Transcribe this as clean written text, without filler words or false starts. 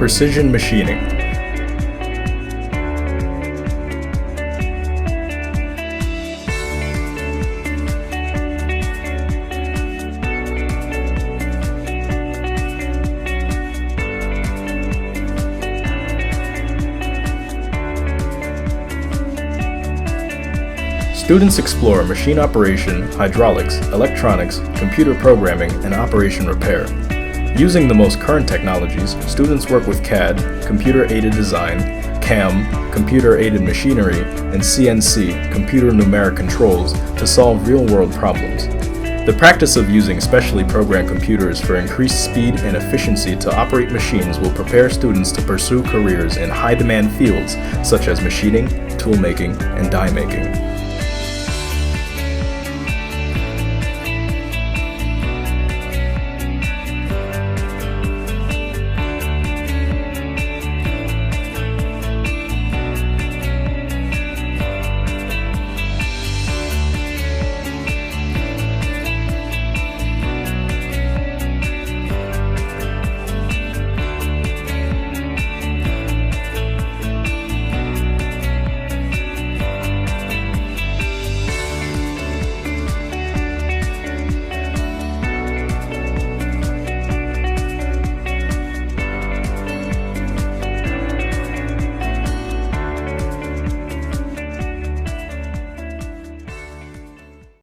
Precision machining. Students explore machine operation, hydraulics, electronics, computer programming, and operation repair. Using the most current technologies, students work with CAD, computer-aided design, CAM, computer-aided machinery, and CNC, computer numeric controls, to solve real-world problems. The practice of using specially programmed computers for increased speed and efficiency to operate machines will prepare students to pursue careers in high-demand fields such as machining, tool making, and die making.